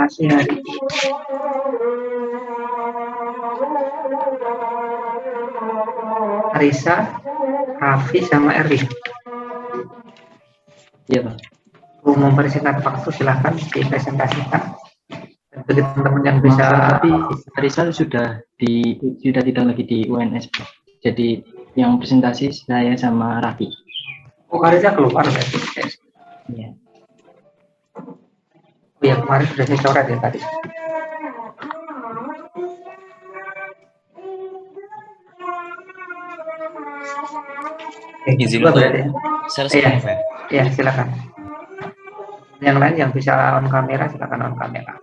presentasi hari ini. Arisa, Raffi, sama Erwin. Iya, Pak. Mempersingkat waktu silahkan dipresentasikan. Bagi teman-teman yang bisa. Tapi Arisa sudah tidak lagi di UNS, Pak. Jadi yang presentasi saya sama Raffi. Oh, Arisa keluar berarti. Iya. Oh ya, kemarin sudah saya coret ya tadi. Izin untuk share screen, Pak. Iya, silakan. Yang lain yang bisa on kamera silakan on kamera.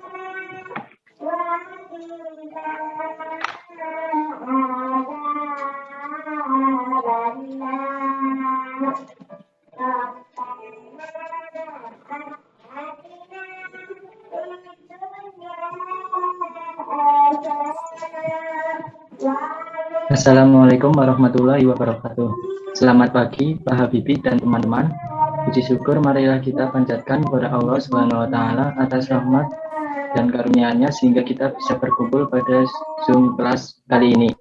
Assalamualaikum warahmatullahi wabarakatuh. Selamat pagi Pak Habibie dan teman-teman. Puji syukur marilah kita panjatkan kepada Allah Subhanahu wa taala atas rahmat dan karunia-Nya sehingga kita bisa berkumpul pada Zoom kelas kali ini.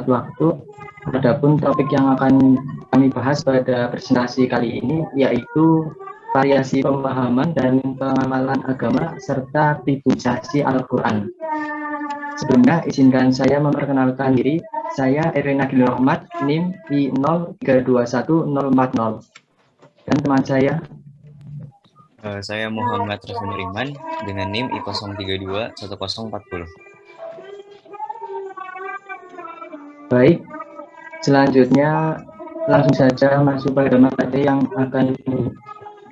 Waktu, adapun topik yang akan kami bahas pada presentasi kali ini yaitu variasi pemahaman dan pengamalan agama serta pribusasi Al-Quran. Sebelumnya izinkan saya memperkenalkan diri. Saya Erwin Agil Rahmat, NIM I0321040. Dan teman saya saya Muhammad Rasul Nuriman dengan NIM I0321040. Baik, selanjutnya langsung saja masuk pada materi yang akan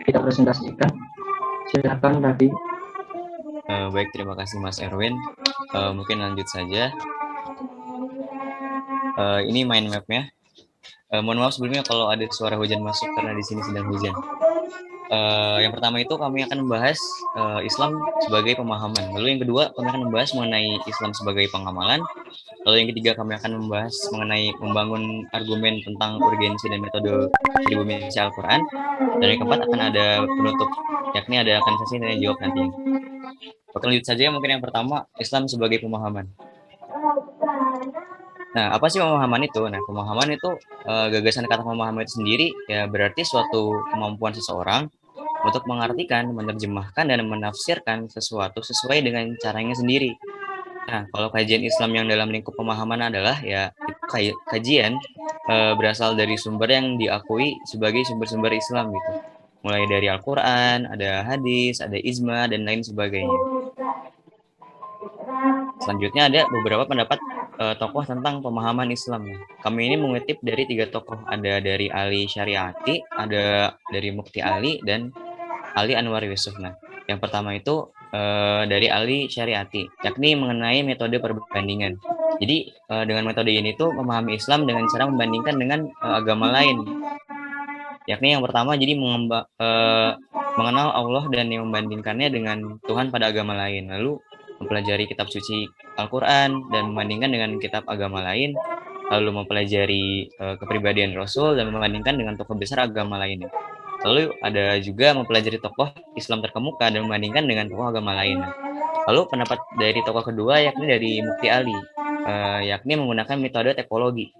kita presentasikan. Silakan Raffi. Baik, terima kasih Mas Erwin. Mungkin lanjut saja. Ini mind map-nya. Mohon maaf sebelumnya kalau ada suara hujan masuk karena di sini sedang hujan. Yang pertama itu kami akan membahas Islam sebagai pemahaman. Lalu yang kedua kami akan membahas mengenai Islam sebagai pengamalan. Lalu yang ketiga kami akan membahas mengenai membangun argumen tentang urgensi dan metode distribusi Al-Quran. Dan yang keempat akan ada penutup, yakni ada akan sesi tanya jawab nanti. Oke, lanjut saja. Mungkin yang pertama Islam sebagai pemahaman. Nah, apa sih pemahaman itu? Nah, pemahaman itu gagasan kata pemahaman itu sendiri ya berarti suatu kemampuan seseorang untuk mengartikan, menerjemahkan, dan menafsirkan sesuatu sesuai dengan caranya sendiri. Nah, kalau kajian Islam yang dalam lingkup pemahaman adalah ya itu kajian berasal dari sumber yang diakui sebagai sumber-sumber Islam gitu. Mulai dari Al-Quran, ada hadis, ada ijma, dan lain sebagainya. Selanjutnya ada beberapa pendapat tokoh tentang pemahaman Islam. Kami ini mengutip dari 3 tokoh, ada dari Ali Syariati, ada dari Mukti Ali, dan Ali Anwar Yusuf. Nah, yang pertama itu dari Ali Syariati, yakni mengenai metode perbandingan. Jadi dengan metode ini tuh memahami Islam dengan cara membandingkan dengan agama lain. Yakni yang pertama jadi mengenal Allah dan yang membandingkannya dengan Tuhan pada agama lain. Lalu mempelajari kitab suci Al-Quran dan membandingkan dengan kitab agama lain. Lalu mempelajari kepribadian Rasul dan membandingkan dengan tokoh besar agama lainnya. Lalu ada juga mempelajari tokoh Islam terkemuka dan membandingkan dengan tokoh agama lain. Lalu pendapat dari tokoh kedua yakni dari Mukti Ali, yakni menggunakan metode teknologi.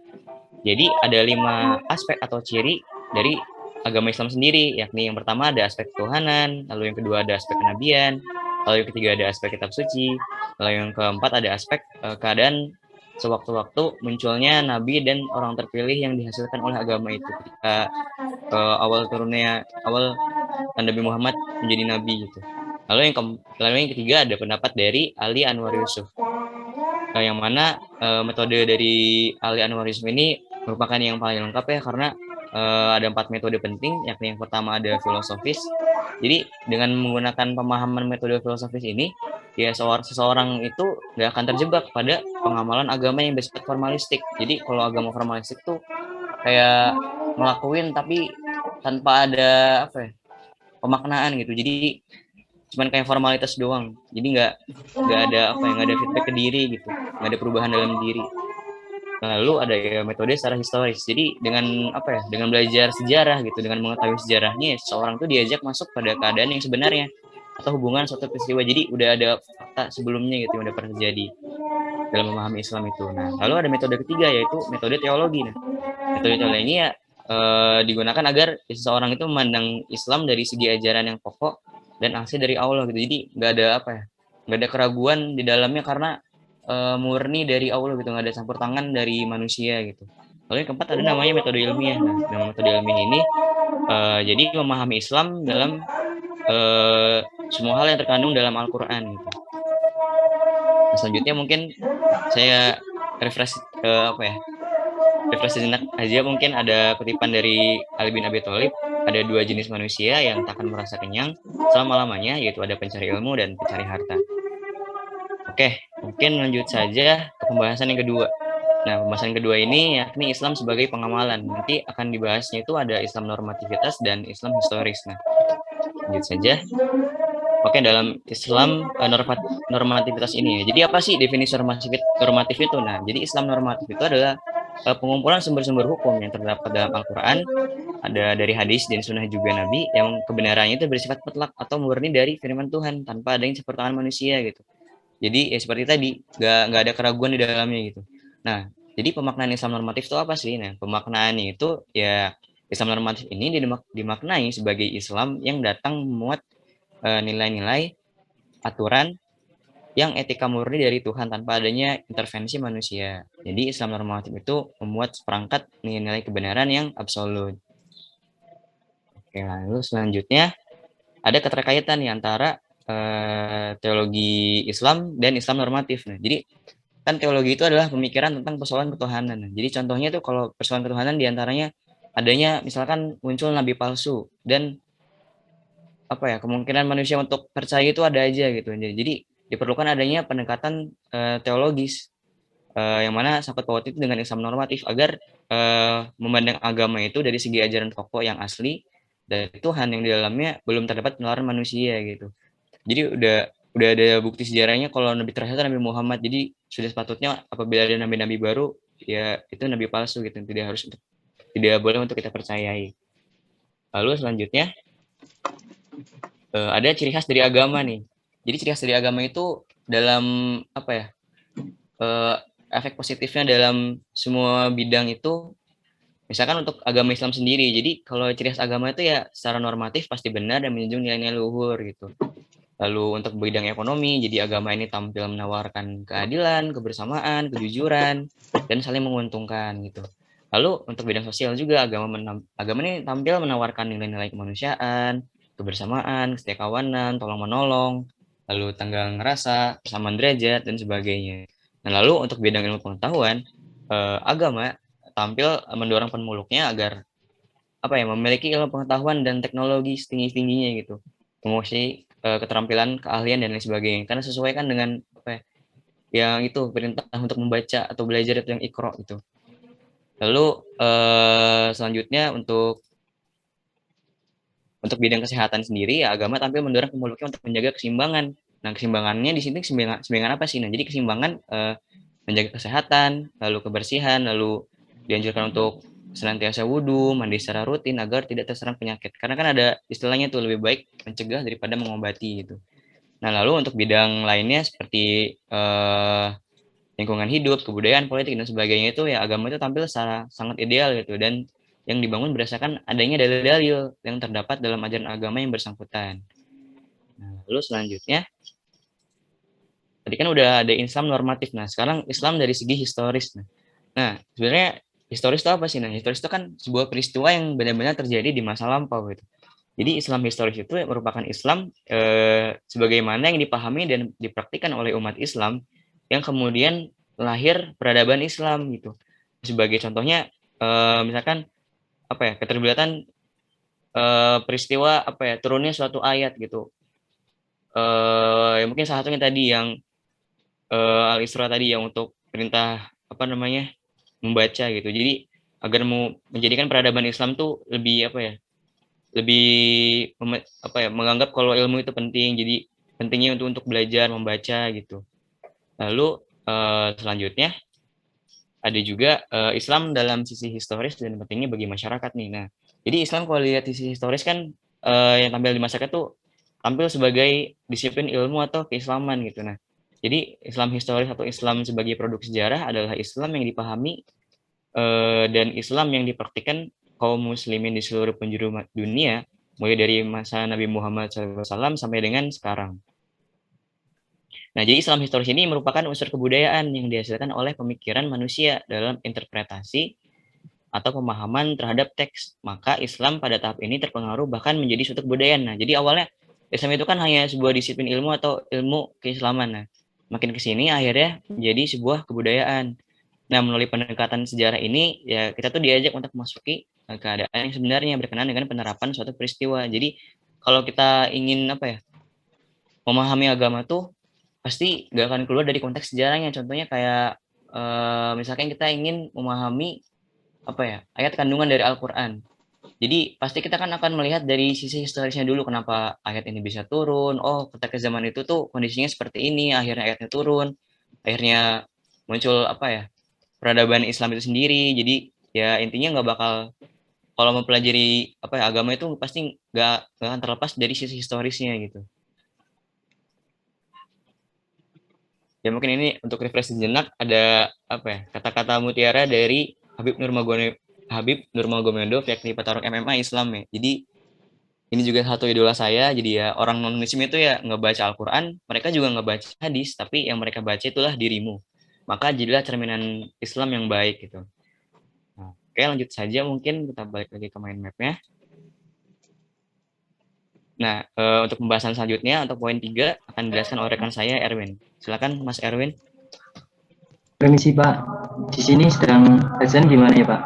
Jadi ada 5 aspek atau ciri dari agama Islam sendiri, yakni yang pertama ada aspek ketuhanan, lalu yang kedua ada aspek kenabian, lalu yang ketiga ada aspek kitab suci, lalu yang keempat ada aspek keadaan sewaktu-waktu munculnya nabi dan orang terpilih yang dihasilkan oleh agama itu ketika awal Nabi Muhammad menjadi nabi gitu. Lalu yang ketiga ada pendapat dari Ali Anwar Yusuf. Yang mana metode dari Ali Anwar Yusuf ini merupakan yang paling lengkap ya karena ada 4 metode penting, yakni yang pertama ada filosofis. Jadi dengan menggunakan pemahaman metode filosofis ini, ya seseorang itu nggak akan terjebak pada pengamalan agama yang bersifat formalistik. Jadi kalau agama formalistik tuh kayak ngelakuin tapi tanpa ada pemaknaan gitu. Jadi cuman kayak formalitas doang. Jadi nggak ada feedback ke diri gitu, nggak ada perubahan dalam diri. Lalu ada ya metode secara historis. Jadi dengan apa ya? Dengan belajar sejarah gitu, dengan mengetahui sejarahnya, seseorang tuh diajak masuk pada keadaan yang sebenarnya atau hubungan suatu peristiwa. Jadi udah ada fakta sebelumnya gitu yang udah pernah terjadi dalam memahami Islam itu. Nah, lalu ada metode ketiga yaitu metode teologi. Nah, metode teologi ini ya digunakan agar seseorang itu memandang Islam dari segi ajaran yang pokok dan asli dari Allah gitu. Jadi nggak ada apa ya? Nggak ada keraguan di dalamnya karena murni dari Allah gitu, nggak ada campur tangan dari manusia gitu. Lalu yang keempat ada namanya metode ilmiah. Nah, nama metode ilmiah ini jadi memahami Islam dalam semua hal yang terkandung dalam Al-Quran gitu. Nah, selanjutnya mungkin saya refresh apa ya? Refresh sejenak aja, mungkin ada kutipan dari Ali bin Abi Thalib, ada dua jenis manusia yang tak akan merasa kenyang selama-lamanya, yaitu ada pencari ilmu dan pencari harta. Oke, mungkin lanjut saja ke pembahasan yang kedua. Nah, pembahasan kedua ini yakni Islam sebagai pengamalan. Nanti akan dibahasnya itu ada Islam normativitas dan Islam historis. Nah, lanjut saja. Oke, dalam Islam normativitas ini ya. Jadi apa sih definisi normatif itu? Nah, jadi Islam normatif itu adalah pengumpulan sumber-sumber hukum yang terdapat dalam Al-Quran, ada dari hadis dan sunnah juga Nabi, yang kebenarannya itu bersifat mutlak atau murni dari firman Tuhan tanpa ada yang campur tangan manusia gitu. Jadi ya seperti tadi, nggak ada keraguan di dalamnya gitu. Nah, jadi pemaknaan Islam normatif itu apa sih? Nah, pemaknaannya itu ya Islam normatif ini dimaknai sebagai Islam yang datang memuat nilai-nilai aturan yang etika murni dari Tuhan tanpa adanya intervensi manusia. Jadi Islam normatif itu memuat seperangkat nilai-nilai kebenaran yang absolut. Oke, lalu selanjutnya ada keterkaitan nih antara teologi Islam dan Islam normatif. Nah, jadi kan teologi itu adalah pemikiran tentang persoalan ketuhanan. Nah, jadi contohnya tuh kalau persoalan ketuhanan diantaranya adanya misalkan muncul nabi palsu dan apa ya kemungkinan manusia untuk percaya itu ada aja gitu. Jadi diperlukan adanya pendekatan teologis yang mana sangkut paut itu dengan Islam normatif agar memandang agama itu dari segi ajaran pokok yang asli dari Tuhan yang di dalamnya belum terdapat penularan manusia gitu. Jadi udah ada bukti sejarahnya kalau Nabi terakhir itu Nabi Muhammad. Jadi sudah sepatutnya apabila ada nabi-nabi baru ya itu nabi palsu gitu. Tidak boleh untuk kita percayai. Lalu selanjutnya ada ciri khas dari agama nih. Jadi ciri khas dari agama itu dalam apa ya? Efek positifnya dalam semua bidang itu misalkan untuk agama Islam sendiri. Jadi kalau ciri khas agama itu ya secara normatif pasti benar dan menjunjung nilai-nilai luhur gitu. Lalu untuk bidang ekonomi, jadi agama ini tampil menawarkan keadilan, kebersamaan, kejujuran, dan saling menguntungkan gitu. Lalu untuk bidang sosial juga agama ini tampil menawarkan nilai-nilai kemanusiaan, kebersamaan, kesetikawanan, tolong menolong, lalu tenggang rasa, persamaan derajat dan sebagainya. Nah, lalu untuk bidang ilmu pengetahuan, agama tampil mendorong penmuluknya agar apa ya memiliki ilmu pengetahuan dan teknologi setinggi-tingginya gitu. Promosi keterampilan, keahlian dan lain sebagainya. Karena sesuai kan dengan apa ya, yang itu perintah untuk membaca atau belajar itu yang Iqra itu. Lalu selanjutnya untuk bidang kesehatan sendiri ya agama tampil mendorong pemuluknya untuk menjaga keseimbangan. Nah, keseimbangannya di sini keseimbangan apa sih? Nah, jadi keseimbangan menjaga kesehatan, lalu kebersihan, lalu dianjurkan untuk senantiasa wudhu, mandi secara rutin agar tidak terserang penyakit. Karena kan ada istilahnya tuh lebih baik mencegah daripada mengobati gitu. Nah, lalu untuk bidang lainnya seperti lingkungan hidup, kebudayaan, politik dan sebagainya itu ya agama itu tampil secara sangat ideal gitu dan yang dibangun berdasarkan adanya dalil-dalil yang terdapat dalam ajaran agama yang bersangkutan. Nah, lalu selanjutnya tadi kan udah ada Islam normatif. Nah, sekarang Islam dari segi historis. Nah, sebenarnya historis itu apa sih? Nah, historis itu kan sebuah peristiwa yang benar-benar terjadi di masa lampau gitu. Jadi Islam historis itu merupakan Islam sebagaimana yang dipahami dan dipraktikkan oleh umat Islam yang kemudian lahir peradaban Islam gitu. Sebagai contohnya misalkan apa ya keterlibatan peristiwa apa ya turunnya suatu ayat gitu. Ya mungkin salah satunya tadi yang Al-Isra tadi yang untuk perintah apa namanya membaca gitu. Jadi agar mau menjadikan peradaban Islam tuh lebih apa ya lebih apa ya menganggap kalau ilmu itu penting, jadi pentingnya untuk belajar membaca gitu. Lalu selanjutnya ada juga Islam dalam sisi historis dan pentingnya bagi masyarakat nih. Nah, jadi Islam kalau lihat sisi historis kan yang tampil di masyarakat tuh tampil sebagai disiplin ilmu atau keislaman gitu. Nah, jadi Islam historis atau Islam sebagai produk sejarah adalah Islam yang dipahami dan Islam yang dipraktikkan kaum muslimin di seluruh penjuru dunia, mulai dari masa Nabi Muhammad SAW sampai dengan sekarang. Nah, jadi Islam historis ini merupakan unsur kebudayaan yang dihasilkan oleh pemikiran manusia dalam interpretasi atau pemahaman terhadap teks. Maka Islam pada tahap ini terpengaruh bahkan menjadi suatu kebudayaan. Nah, jadi awalnya Islam itu kan hanya sebuah disiplin ilmu atau ilmu keislaman. Nah, makin ke sini akhirnya menjadi sebuah kebudayaan. Nah, melalui pendekatan sejarah ini, ya kita tuh diajak untuk memasuki keadaan yang sebenarnya berkenaan dengan penerapan suatu peristiwa. Jadi, kalau kita ingin memahami agama tuh pasti nggak akan keluar dari konteks sejarahnya. Contohnya kayak misalkan kita ingin memahami ayat kandungan dari Al-Quran. Jadi pasti kita kan akan melihat dari sisi historisnya dulu kenapa ayat ini bisa turun. Oh, ketika zaman itu tuh kondisinya seperti ini, akhirnya ayatnya turun, akhirnya muncul peradaban Islam itu sendiri. Jadi ya intinya nggak bakal, kalau mempelajari agama itu pasti nggak akan terlepas dari sisi historisnya gitu. Ya mungkin ini untuk refresh sejenak, ada kata-kata mutiara dari Habib Nurmagomedov, yakni petarung MMA Islam ya. Jadi ini juga satu idola saya. Jadi ya orang non muslim itu ya ngebaca Al-Quran, mereka juga ngebaca hadis, tapi yang mereka baca itulah dirimu. Maka jadilah cerminan Islam yang baik gitu. Nah, oke, lanjut saja, mungkin kita balik lagi ke mind map-nya. Nah, untuk pembahasan selanjutnya, untuk poin 3 akan dijelaskan oleh rekan saya, Erwin. Silakan, Mas Erwin. Permisi Pak, di sini sedang azan gimana ya Pak?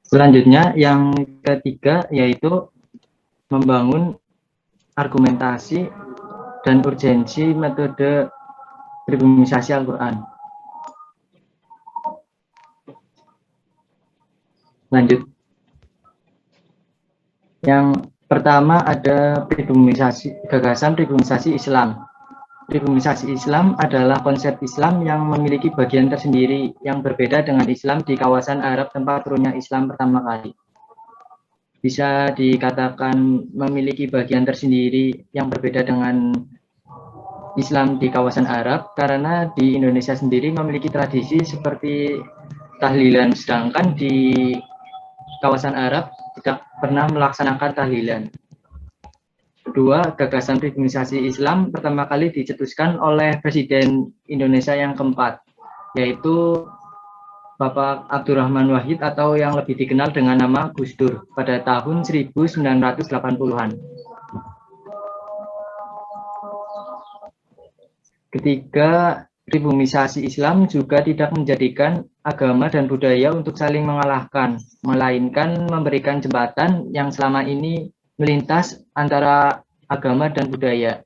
Selanjutnya yang ketiga yaitu membangun argumentasi dan urgensi metode pribumisasi Al-Quran. Lanjut. Yang pertama ada gagasan pribumisasi Islam. Pribumisasi Islam adalah konsep Islam yang memiliki bagian tersendiri yang berbeda dengan Islam di kawasan Arab tempat turunnya Islam pertama kali. Bisa dikatakan memiliki bagian tersendiri yang berbeda dengan Islam di kawasan Arab karena di Indonesia sendiri memiliki tradisi seperti tahlilan, sedangkan di kawasan Arab tidak pernah melaksanakan tahlilan. Kedua, gagasan pribumisasi Islam pertama kali dicetuskan oleh Presiden Indonesia yang keempat, yaitu Bapak Abdurrahman Wahid atau yang lebih dikenal dengan nama Gus Dur pada tahun 1980-an. Ketiga, pribumisasi Islam juga tidak menjadikan agama dan budaya untuk saling mengalahkan, melainkan memberikan jembatan yang selama ini melintas antara agama dan budaya.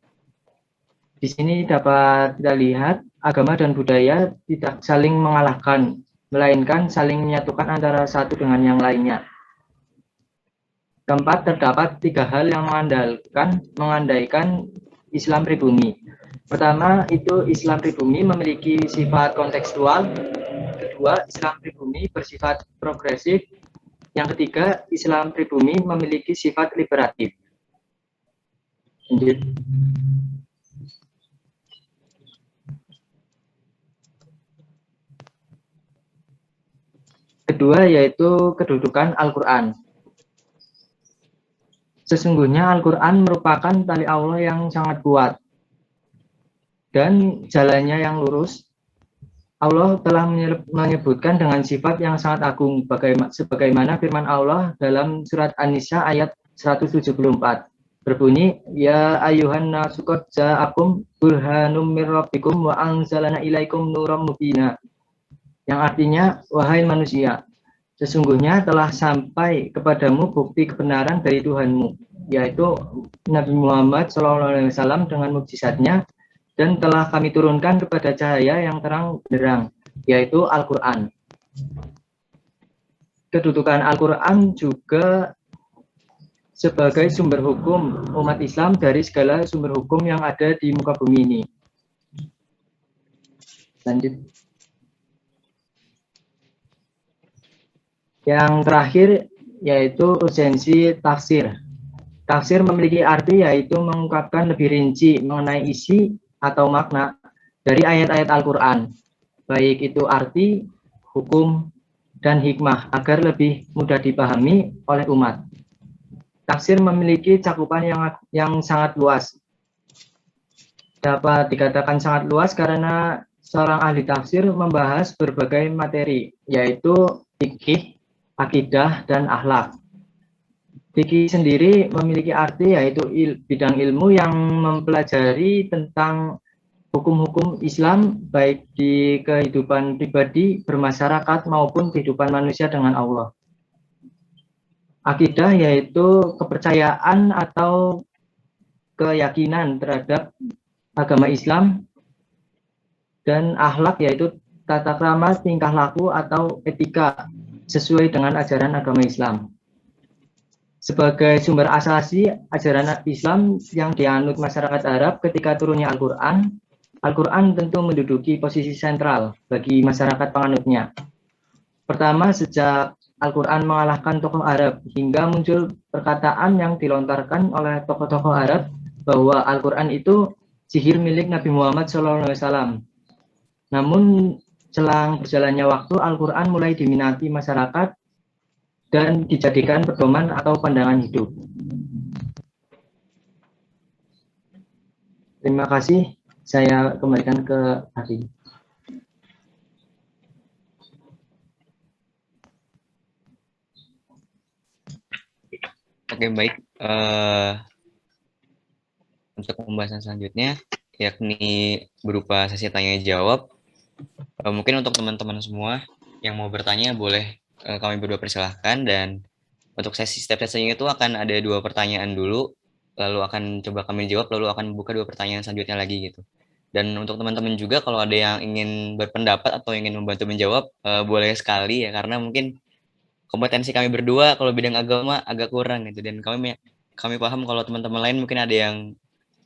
Di sini dapat kita lihat agama dan budaya tidak saling mengalahkan, melainkan saling menyatukan antara satu dengan yang lainnya. Keempat, terdapat 3 hal yang mengandaikan Islam pribumi. Pertama, itu Islam pribumi memiliki sifat kontekstual. Kedua, Islam pribumi bersifat progresif. Yang ketiga, Islam pribumi memiliki sifat liberatif. Lanjut. Kedua, yaitu kedudukan Al-Quran. Sesungguhnya Al-Quran merupakan tali Allah yang sangat kuat dan jalannya yang lurus. Allah telah menyebutkan dengan sifat yang sangat agung sebagaimana firman Allah dalam surat An-Nisa ayat 174 berbunyi, ya ayuhan nasu qad ja'akum burhanum mir rabbikum wa anzalna ilaikum nuram mubina, yang artinya wahai manusia, Sesungguhnya telah sampai kepadamu bukti kebenaran dari Tuhanmu, yaitu Nabi Muhammad SAW dengan mukjizatnya, dan telah kami turunkan kepada cahaya yang terang benderang, yaitu Al-Quran. Kedudukan Al-Quran juga sebagai sumber hukum umat Islam dari segala sumber hukum yang ada di muka bumi ini. Lanjut. Yang terakhir yaitu urgensi tafsir. Tafsir memiliki arti yaitu mengungkapkan lebih rinci mengenai isi atau makna dari ayat-ayat Al-Quran, baik itu arti, hukum, dan hikmah agar lebih mudah dipahami oleh umat. Tafsir memiliki cakupan yang sangat luas. Dapat dikatakan sangat luas karena seorang ahli tafsir membahas berbagai materi, yaitu fikih, akidah, dan akhlak. Fikih sendiri memiliki arti yaitu bidang ilmu yang mempelajari tentang hukum-hukum Islam baik di kehidupan pribadi, bermasyarakat, maupun kehidupan manusia dengan Allah. Akidah yaitu kepercayaan atau keyakinan terhadap agama Islam, dan akhlak yaitu tata krama, tingkah laku, atau etika sesuai dengan ajaran agama Islam. Sebagai sumber asasi ajaran Islam yang dianut masyarakat Arab ketika turunnya Al-Quran, Al-Quran tentu menduduki posisi sentral bagi masyarakat penganutnya. Pertama, sejak Al-Quran mengalahkan tokoh Arab, hingga muncul perkataan yang dilontarkan oleh tokoh-tokoh Arab bahwa Al-Quran itu sihir milik Nabi Muhammad SAW. Namun, selang berjalannya waktu, Al-Quran mulai diminati masyarakat dan dijadikan pedoman atau pandangan hidup. Terima kasih. Saya kembalikan ke Adi. Oke, baik. Untuk pembahasan selanjutnya, yakni berupa sesi tanya jawab. Mungkin untuk teman-teman semua yang mau bertanya boleh kami berdua persilahkan, dan untuk setiap sesinya itu akan ada 2 pertanyaan dulu, lalu akan coba kami jawab, lalu akan buka 2 pertanyaan selanjutnya lagi gitu. Dan untuk teman-teman juga kalau ada yang ingin berpendapat atau ingin membantu menjawab, boleh sekali ya, karena mungkin kompetensi kami berdua kalau bidang agama agak kurang gitu, dan kami paham kalau teman-teman lain mungkin ada yang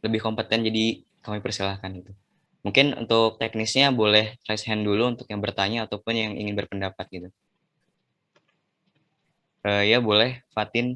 lebih kompeten, jadi kami persilahkan gitu. Mungkin untuk teknisnya boleh raise hand dulu untuk yang bertanya ataupun yang ingin berpendapat gitu. Ya boleh, Fatin.